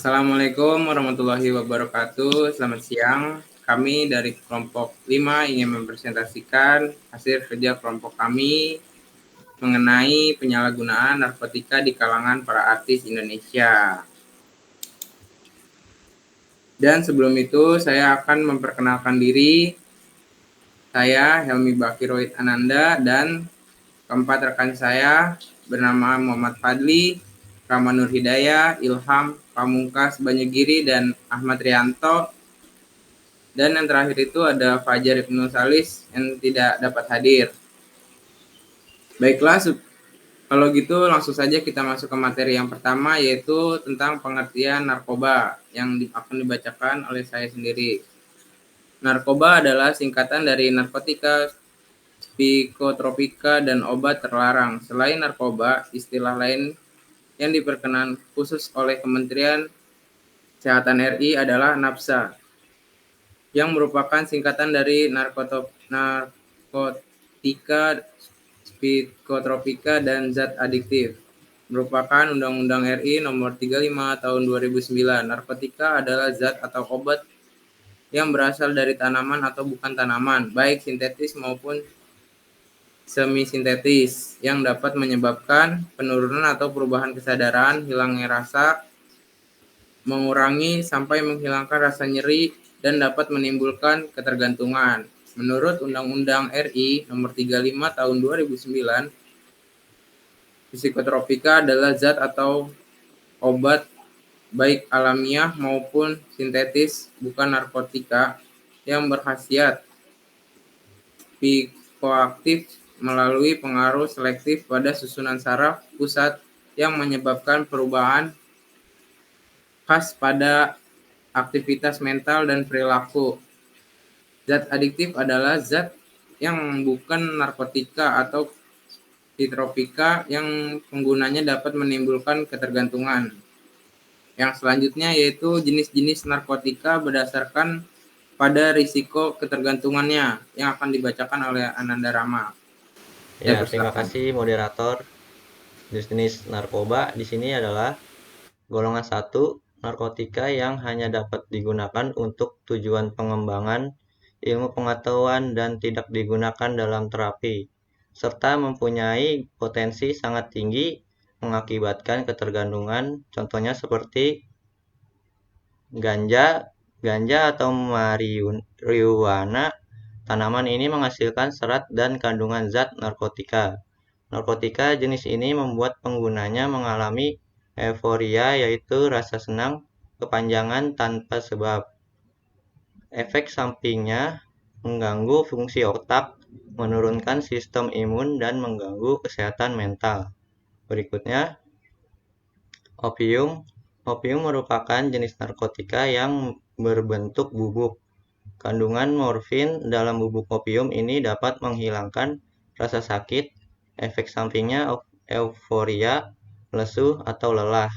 Assalamualaikum warahmatullahi wabarakatuh. Selamat siang. Kami dari kelompok 5 ingin mempresentasikan hasil kerja kelompok kami mengenai penyalahgunaan narkotika di kalangan para artis Indonesia. Dan sebelum itu saya akan memperkenalkan diri. Saya Helmi Bakiroid Ananda dan keempat rekan saya bernama Muhammad Fadli, Rama Nur Hidayah, Ilham Pamungkas Banyugiri, dan Ahmad Rianto. Dan yang terakhir itu ada Fajar Ibnu Salis yang tidak dapat hadir. Baiklah, kalau gitu langsung saja kita masuk ke materi yang pertama, yaitu tentang pengertian narkoba yang akan dibacakan oleh saya sendiri. Narkoba adalah singkatan dari narkotika, psikotropika, dan obat terlarang. Selain narkoba, istilah lain yang diperkenan khusus oleh Kementerian Kesehatan RI adalah NAPSA, yang merupakan singkatan dari narkotika, psikotropika, dan zat adiktif. Merupakan Undang-Undang RI Nomor 35 Tahun 2009. Narkotika adalah zat atau obat yang berasal dari tanaman atau bukan tanaman, baik sintetis maupun semi-sintetis, yang dapat menyebabkan penurunan atau perubahan kesadaran, hilangnya rasa, mengurangi sampai menghilangkan rasa nyeri, dan dapat menimbulkan ketergantungan. Menurut Undang-Undang RI Nomor 35 Tahun 2009, psikotropika adalah zat atau obat baik alamiah maupun sintetis, bukan narkotika, yang berkhasiat psikoaktif melalui pengaruh selektif pada susunan saraf pusat yang menyebabkan perubahan khas pada aktivitas mental dan perilaku. Zat adiktif adalah zat yang bukan narkotika atau psikotropika yang penggunanya dapat menimbulkan ketergantungan. Yang selanjutnya yaitu jenis-jenis narkotika berdasarkan pada risiko ketergantungannya, yang akan dibacakan oleh Ananda Rama. Ya, terima kasih moderator. Jenis narkoba di sini adalah golongan 1, narkotika yang hanya dapat digunakan untuk tujuan pengembangan ilmu pengetahuan dan tidak digunakan dalam terapi, serta mempunyai potensi sangat tinggi mengakibatkan ketergantungan, contohnya seperti ganja atau marijuana. Tanaman ini menghasilkan serat dan kandungan zat narkotika. Narkotika jenis ini membuat penggunanya mengalami euforia, yaitu rasa senang kepanjangan tanpa sebab. Efek sampingnya mengganggu fungsi otak, menurunkan sistem imun, dan mengganggu kesehatan mental. Berikutnya, opium. Opium merupakan jenis narkotika yang berbentuk bubuk. Kandungan morfin dalam bubuk opium ini dapat menghilangkan rasa sakit. Efek sampingnya euforia, lesu atau lelah,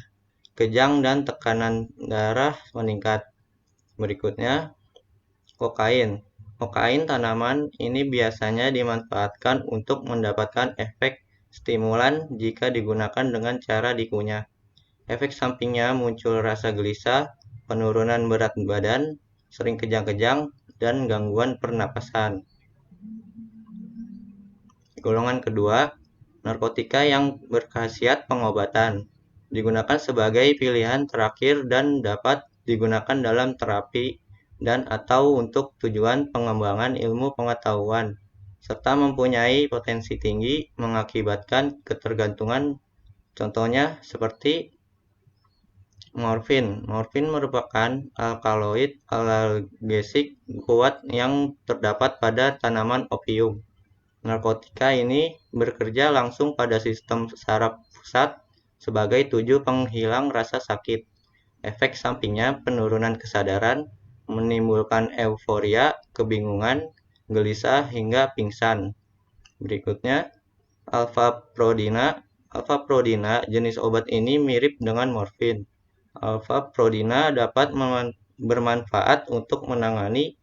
kejang, dan tekanan darah meningkat. Berikutnya, kokain. Kokain tanaman ini biasanya dimanfaatkan untuk mendapatkan efek stimulan jika digunakan dengan cara dikunyah. Efek sampingnya muncul rasa gelisah, penurunan berat badan, sering kejang-kejang, dan gangguan pernapasan. Golongan kedua, narkotika yang berkhasiat pengobatan. Digunakan sebagai pilihan terakhir dan dapat digunakan dalam terapi dan atau untuk tujuan pengembangan ilmu pengetahuan, serta mempunyai potensi tinggi mengakibatkan ketergantungan, contohnya seperti morfin. Morfin merupakan alkaloid analgesik kuat yang terdapat pada tanaman opium. Narkotika ini bekerja langsung pada sistem saraf pusat sebagai tujuh penghilang rasa sakit. Efek sampingnya penurunan kesadaran, menimbulkan euforia, kebingungan, gelisah, hingga pingsan. Berikutnya, alfa-prodina. Alfa-prodina jenis obat ini mirip dengan morfin. Alfa-prodina dapat bermanfaat untuk menangani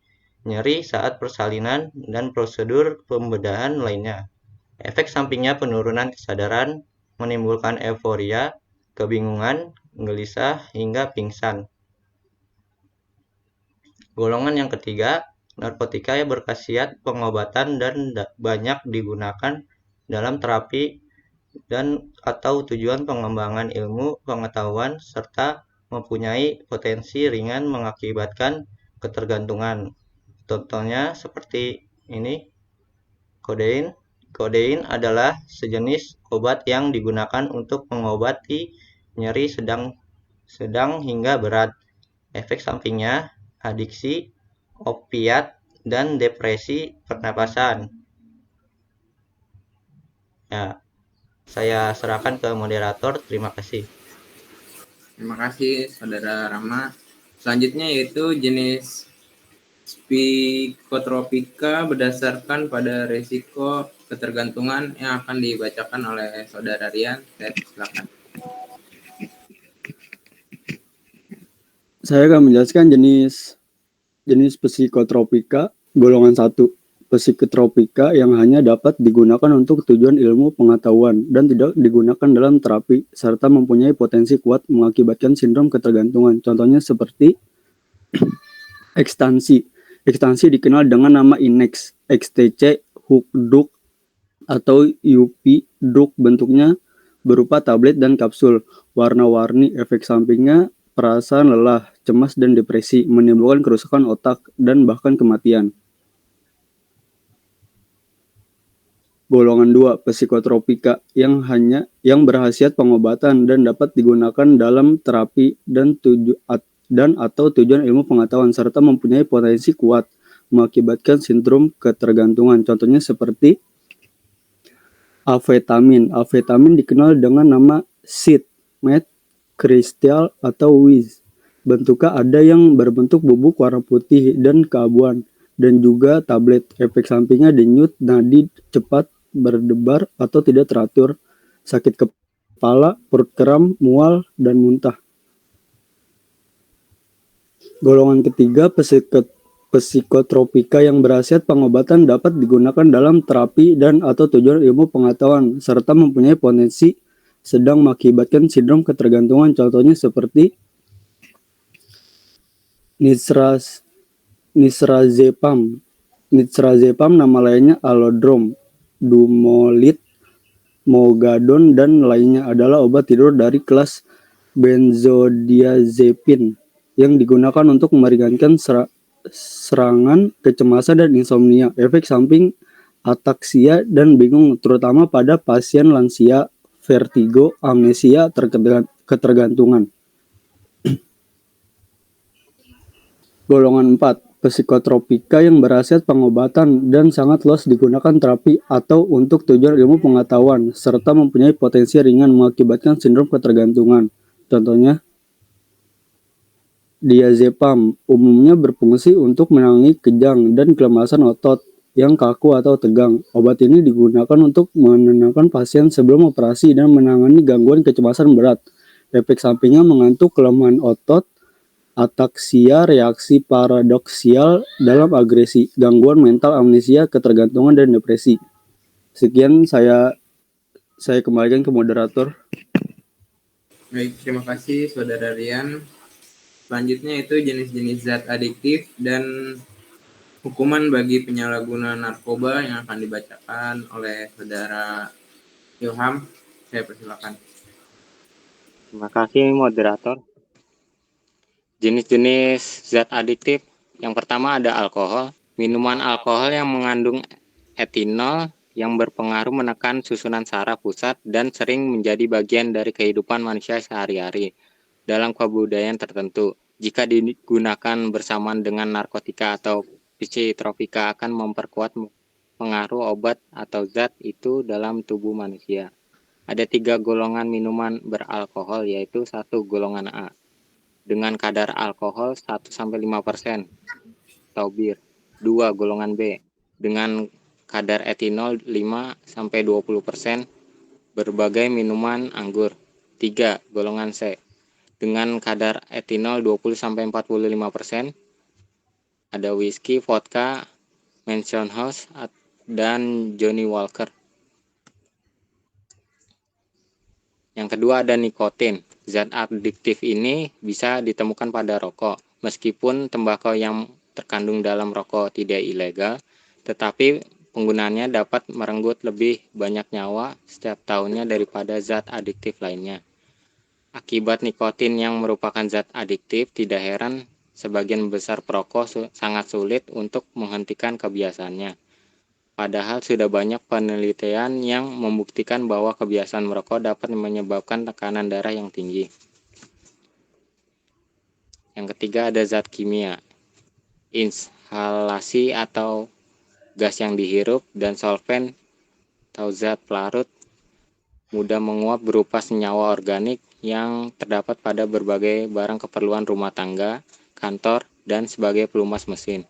nyeri saat persalinan dan prosedur pembedahan lainnya. Efek sampingnya penurunan kesadaran, menimbulkan euforia, kebingungan, gelisah, hingga pingsan. Golongan yang ketiga, narkotika yang berkhasiat pengobatan dan banyak digunakan dalam terapi dan atau tujuan pengembangan ilmu pengetahuan serta mempunyai potensi ringan mengakibatkan ketergantungan. Contohnya seperti ini, kodein. Kodein adalah sejenis obat yang digunakan untuk mengobati nyeri sedang hingga berat. Efek sampingnya adiksi, opiat, dan depresi pernapasan. Ya, saya serahkan ke moderator. Terima kasih. Terima kasih Saudara Rama. Selanjutnya yaitu jenis psikotropika berdasarkan pada risiko ketergantungan yang akan dibacakan oleh Saudara Rian. Silakan. Saya akan menjelaskan jenis psikotropika golongan 1. Psikotropika yang hanya dapat digunakan untuk tujuan ilmu pengetahuan dan tidak digunakan dalam terapi serta mempunyai potensi kuat mengakibatkan sindrom ketergantungan. Contohnya seperti ekstansi. Ekstansi dikenal dengan nama Inex, XTC, Hook, Duk, atau UP. Duk bentuknya berupa tablet dan kapsul. Warna-warni, efek sampingnya perasaan lelah, cemas, dan depresi, menimbulkan kerusakan otak, dan bahkan kematian. Golongan 2, psikotropika yang berhasiat pengobatan dan dapat digunakan dalam terapi dan atau tujuan ilmu pengetahuan serta mempunyai potensi kuat mengakibatkan sindrom ketergantungan. Contohnya seperti amfetamin. Amfetamin dikenal dengan nama SID, meth, kristal, atau Wiz. Bentuknya ada yang berbentuk bubuk warna putih dan keabuan, dan juga tablet. Efek sampingnya denyut nadi cepat, berdebar atau tidak teratur, sakit kepala, perut kram, mual, dan muntah. Golongan ketiga, psikotropika yang berhasiat pengobatan dapat digunakan dalam terapi dan atau tujuan ilmu pengetahuan serta mempunyai potensi sedang mengakibatkan sindrom ketergantungan. Contohnya seperti nitrazepam. Nitrazepam nama lainnya alodrom, dumolit, mogadon, dan lainnya adalah obat tidur dari kelas benzodiazepin yang digunakan untuk meringankan serangan kecemasan dan insomnia. Efek samping ataksia dan bingung terutama pada pasien lansia, vertigo, amnesia, ketergantungan. Golongan 4, psikotropika yang berhasiat pengobatan dan sangat luas digunakan terapi atau untuk tujuan ilmu pengetahuan serta mempunyai potensi ringan mengakibatkan sindrom ketergantungan. Contohnya diazepam umumnya berfungsi untuk menangani kejang dan kelemasan otot yang kaku atau tegang. Obat ini digunakan untuk menenangkan pasien sebelum operasi dan menangani gangguan kecemasan berat. Efek sampingnya mengantuk, kelemahan otot, ataksia, reaksi paradoksial dalam agresi, gangguan mental, amnesia, ketergantungan, dan depresi. Sekian saya kembalikan ke moderator. Baik, terima kasih Saudara Rian. Selanjutnya itu jenis-jenis zat adiktif dan hukuman bagi penyalahguna narkoba yang akan dibacakan oleh Saudara Ilham. Saya persilakan. Terima kasih moderator. Jenis-jenis zat adiktif. Yang pertama ada alkohol. Minuman alkohol yang mengandung etinol yang berpengaruh menekan susunan saraf pusat dan sering menjadi bagian dari kehidupan manusia sehari-hari dalam kebudayaan tertentu. Jika digunakan bersamaan dengan narkotika atau psikotropika akan memperkuat pengaruh obat atau zat itu dalam tubuh manusia. Ada 3 golongan minuman beralkohol, yaitu 1 golongan A dengan kadar alkohol 1-5% atau bir. 2 golongan B dengan kadar etinol 5-20%, berbagai minuman anggur. 3 golongan C dengan kadar etinol 20-45%, ada whisky, vodka, Mansion House, dan Johnny Walker. Yang kedua ada nikotin. Zat adiktif ini bisa ditemukan pada rokok. Meskipun tembakau yang terkandung dalam rokok tidak ilegal, tetapi penggunaannya dapat merenggut lebih banyak nyawa setiap tahunnya daripada zat adiktif lainnya. Akibat nikotin yang merupakan zat adiktif, tidak heran sebagian besar perokok sangat sulit untuk menghentikan kebiasaannya. Padahal sudah banyak penelitian yang membuktikan bahwa kebiasaan merokok dapat menyebabkan tekanan darah yang tinggi. Yang ketiga ada zat kimia. Inhalasi atau gas yang dihirup dan solvent atau zat pelarut mudah menguap berupa senyawa organik yang terdapat pada berbagai barang keperluan rumah tangga, kantor, dan sebagai pelumas mesin.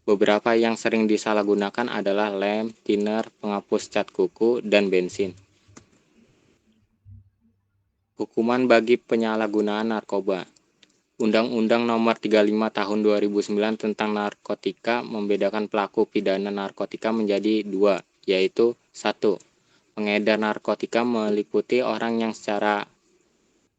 Beberapa yang sering disalahgunakan adalah lem, thinner, penghapus cat kuku, dan bensin. Hukuman bagi penyalahgunaan narkoba. Undang-Undang Nomor 35 Tahun 2009 tentang narkotika membedakan pelaku pidana narkotika menjadi dua, yaitu 1. Pengedar narkotika meliputi orang yang secara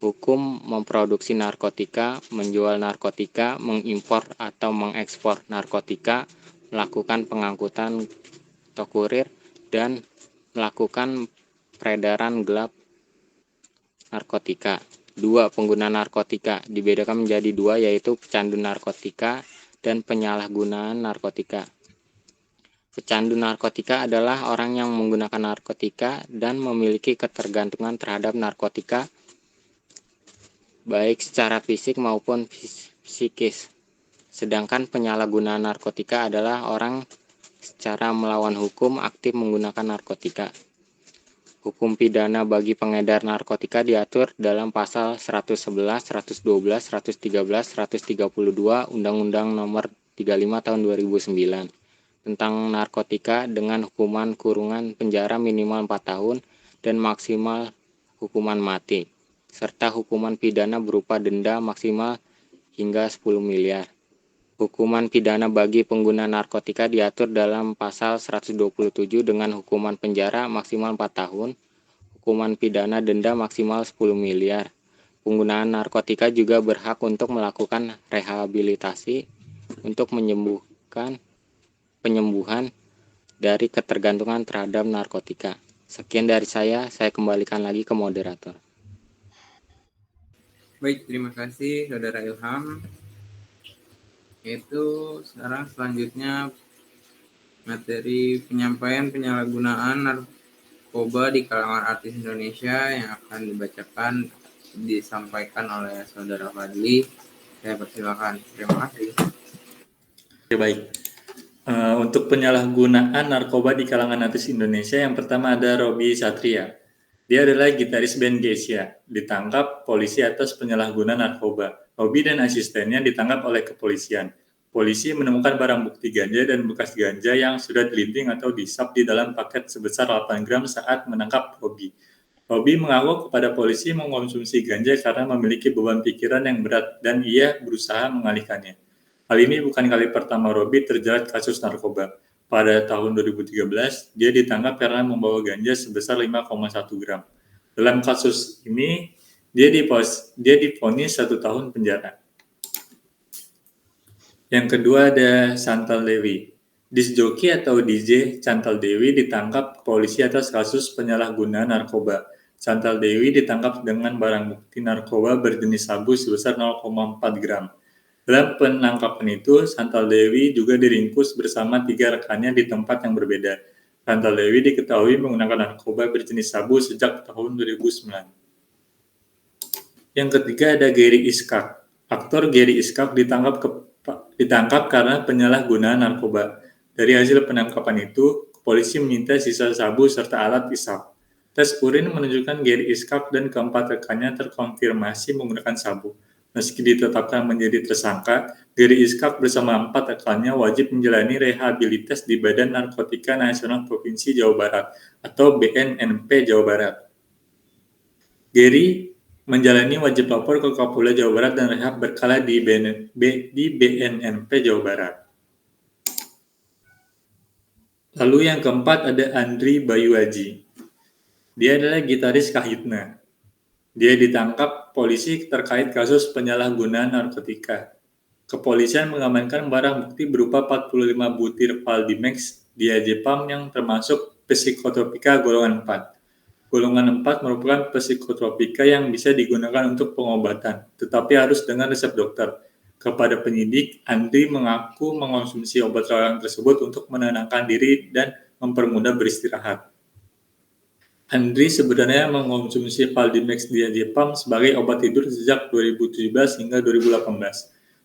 hukum memproduksi narkotika, menjual narkotika, mengimpor atau mengekspor narkotika, melakukan pengangkutan atau kurir, dan melakukan peredaran gelap narkotika. 2. Pengguna narkotika dibedakan menjadi dua, yaitu pecandu narkotika dan penyalahgunaan narkotika. Pecandu narkotika adalah orang yang menggunakan narkotika dan memiliki ketergantungan terhadap narkotika baik secara fisik maupun psikis. Sedangkan penyalahgunaan narkotika adalah orang secara melawan hukum aktif menggunakan narkotika. Hukum pidana bagi pengedar narkotika diatur dalam pasal 111, 112, 113, 132 Undang-Undang Nomor 35 Tahun 2009 tentang narkotika dengan hukuman kurungan penjara minimal 4 tahun dan maksimal hukuman mati, serta hukuman pidana berupa denda maksimal hingga 10 miliar. Hukuman pidana bagi pengguna narkotika diatur dalam pasal 127 dengan hukuman penjara maksimal 4 tahun, hukuman pidana denda maksimal 10 miliar. Penggunaan narkotika juga berhak untuk melakukan rehabilitasi untuk penyembuhan dari ketergantungan terhadap narkotika. Sekian dari saya kembalikan lagi ke moderator. Baik, terima kasih Saudara Ilham. Itu sekarang selanjutnya materi penyampaian penyalahgunaan narkoba di kalangan artis Indonesia yang akan disampaikan oleh Saudara Fadli. Saya persilakan. Terima kasih. Oke, baik. Untuk penyalahgunaan narkoba di kalangan artis Indonesia, yang pertama ada Robby Satria. Dia adalah gitaris band Geisha, ditangkap polisi atas penyalahgunaan narkoba. Robby dan asistennya ditangkap oleh kepolisian. Polisi menemukan barang bukti ganja dan bekas ganja yang sudah dilinting atau disap di dalam paket sebesar 8 gram saat menangkap Robby. Robby mengaku kepada polisi mengkonsumsi ganja karena memiliki beban pikiran yang berat dan ia berusaha mengalihkannya. Hal ini bukan kali pertama Robby terjerat kasus narkoba. Pada tahun 2013, dia ditangkap karena membawa ganja sebesar 5,1 gram. Dalam kasus ini, dia divonis 1 tahun penjara. Yang kedua ada Chantal Dewi. Disc jockey atau DJ Chantal Dewi ditangkap polisi atas kasus penyalahgunaan narkoba. Chantal Dewi ditangkap dengan barang bukti narkoba berjenis sabu sebesar 0,4 gram. Dalam penangkapan itu, Chantal Dewi juga diringkus bersama 3 rekannya di tempat yang berbeda. Chantal Dewi diketahui menggunakan narkoba berjenis sabu sejak tahun 2009. Yang ketiga ada Gary Iskak. Aktor Gary Iskak ditangkap karena penyalahgunaan narkoba. Dari hasil penangkapan itu, polisi menyita sisa sabu serta alat isap. Tes urin menunjukkan Gary Iskak dan keempat rekannya terkonfirmasi menggunakan sabu. Meski ditetapkan menjadi tersangka, Gary Iskak bersama 4 rekannya wajib menjalani rehabilitas di Badan Narkotika Nasional Provinsi Jawa Barat atau BNNP Jawa Barat. Gary menjalani wajib lapor ke Kapolda Jawa Barat dan rehab berkala di BNNP Jawa Barat. Lalu yang keempat ada Andri Bayu Aji. Dia adalah gitaris Kahitna. Dia ditangkap polisi terkait kasus penyalahgunaan narkotika. Kepolisian mengamankan barang bukti berupa 45 butir Valdimex diazepam yang termasuk psikotropika golongan 4. Golongan 4 merupakan psikotropika yang bisa digunakan untuk pengobatan, tetapi harus dengan resep dokter. Kepada penyidik, Andri mengaku mengonsumsi obat terlarang tersebut untuk menenangkan diri dan mempermudah beristirahat. Andri sebenarnya mengonsumsi Valdimex diazepam sebagai obat tidur sejak 2017 hingga 2018.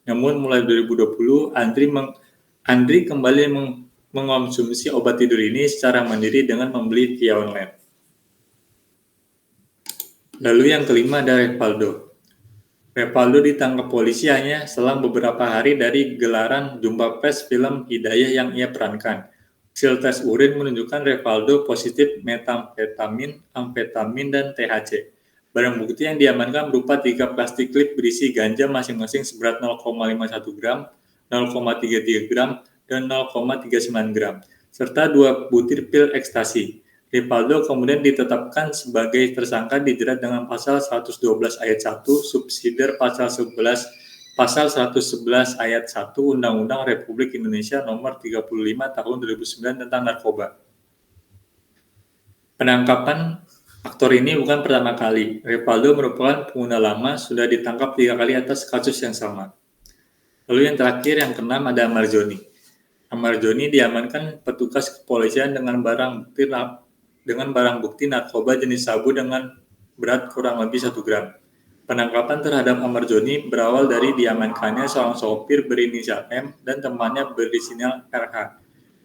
Namun mulai 2020, Andri kembali mengonsumsi obat tidur ini secara mandiri dengan membeli via online. Lalu yang kelima ada Revaldo. Revaldo ditangkap polisi hanya selang beberapa hari dari gelaran jumpa pers film Hidayah yang ia perankan. Hasil tes urin menunjukkan Revaldo positif metamfetamin, amfetamin, dan THC. Barang bukti yang diamankan berupa 3 plastik klip berisi ganja masing-masing seberat 0,51 gram, 0,33 gram, dan 0,39 gram, serta 2 butir pil ekstasi. Revaldo kemudian ditetapkan sebagai tersangka dijerat dengan pasal 112 ayat 1 subsidiar pasal 111 ayat 1 Undang-Undang Republik Indonesia Nomor 35 Tahun 2009 tentang narkoba. Penangkapan aktor ini bukan pertama kali. Revaldo merupakan pengguna lama, sudah ditangkap 3 kali atas kasus yang sama. Lalu yang terakhir, yang keenam, ada Ahmad Joni. Ahmad Joni diamankan petugas kepolisian dengan barang bukti narkoba jenis sabu dengan berat kurang lebih 1 gram. Penangkapan terhadap Ahmad Joni berawal dari diamankannya seorang sopir berinisial M dan temannya berinisial RH.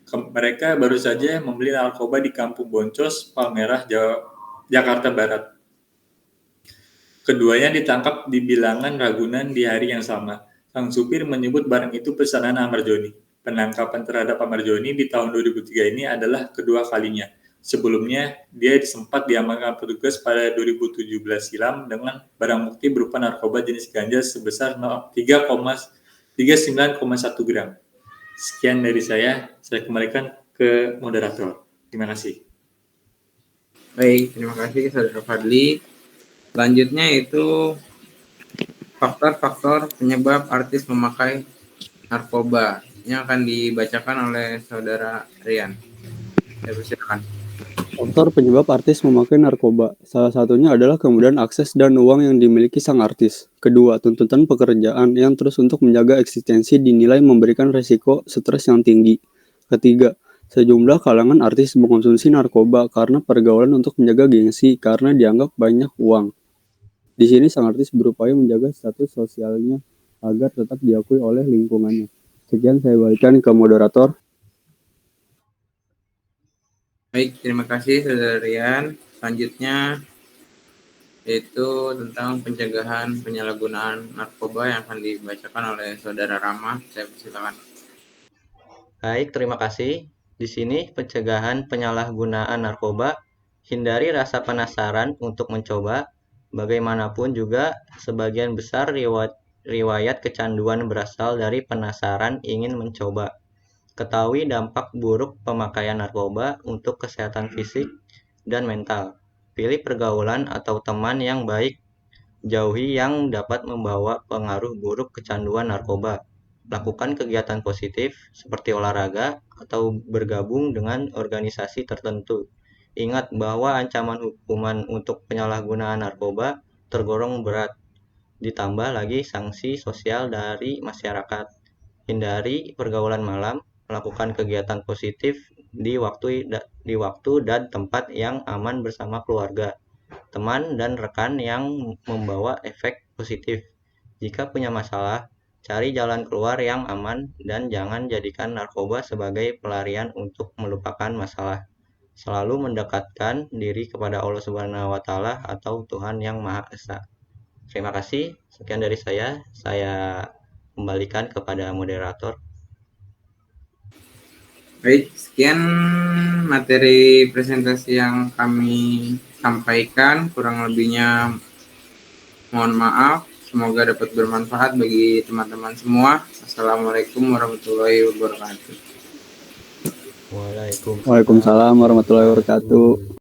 Mereka baru saja membeli narkoba di Kampung Boncos, Palmerah, Jakarta Barat. Keduanya ditangkap di Bilangan, Ragunan di hari yang sama. Sang supir menyebut barang itu pesanan Ahmad Joni. Penangkapan terhadap Ahmad Joni di tahun 2003 ini adalah kedua kalinya. Sebelumnya, dia sempat diamankan petugas pada 2017 silam dengan barang bukti berupa narkoba jenis ganja sebesar 39,1 gram. Sekian dari saya kembalikan ke moderator. Terima kasih. Baik, terima kasih Saudara Fadli. Selanjutnya itu faktor-faktor penyebab artis memakai narkoba yang akan dibacakan oleh Saudara Rian. Saya persilakan. Faktor penyebab artis memakai narkoba. Salah satunya adalah kemudahan akses dan uang yang dimiliki sang artis. Kedua, tuntutan pekerjaan yang terus untuk menjaga eksistensi dinilai memberikan resiko stres yang tinggi. Ketiga, sejumlah kalangan artis mengkonsumsi narkoba karena pergaulan untuk menjaga gengsi karena dianggap banyak uang. Di sini sang artis berupaya menjaga status sosialnya agar tetap diakui oleh lingkungannya. Sekian saya berikan ke moderator. Baik, terima kasih Saudara Rian. Selanjutnya yaitu tentang pencegahan penyalahgunaan narkoba yang akan dibacakan oleh Saudara Rama. Saya persilakan. Baik, terima kasih. Di sini pencegahan penyalahgunaan narkoba, hindari rasa penasaran untuk mencoba. Bagaimanapun juga, sebagian besar riwayat kecanduan berasal dari penasaran ingin mencoba. Ketahui dampak buruk pemakaian narkoba untuk kesehatan fisik dan mental. Pilih pergaulan atau teman yang baik. Jauhi yang dapat membawa pengaruh buruk kecanduan narkoba. Lakukan kegiatan positif seperti olahraga atau bergabung dengan organisasi tertentu. Ingat bahwa ancaman hukuman untuk penyalahgunaan narkoba tergolong berat. Ditambah lagi sanksi sosial dari masyarakat. Hindari pergaulan malam. Melakukan kegiatan positif di waktu dan tempat yang aman bersama keluarga, teman, dan rekan yang membawa efek positif. Jika punya masalah, cari jalan keluar yang aman dan jangan jadikan narkoba sebagai pelarian untuk melupakan masalah. Selalu mendekatkan diri kepada Allah Subhanahu wa Ta'ala atau Tuhan Yang Maha Esa. Terima kasih. Sekian dari saya. Saya kembalikan kepada moderator. Baik, sekian materi presentasi yang kami sampaikan. Kurang lebihnya mohon maaf. Semoga dapat bermanfaat bagi teman-teman semua. Assalamualaikum warahmatullahi wabarakatuh. Waalaikumsalam warahmatullahi wabarakatuh.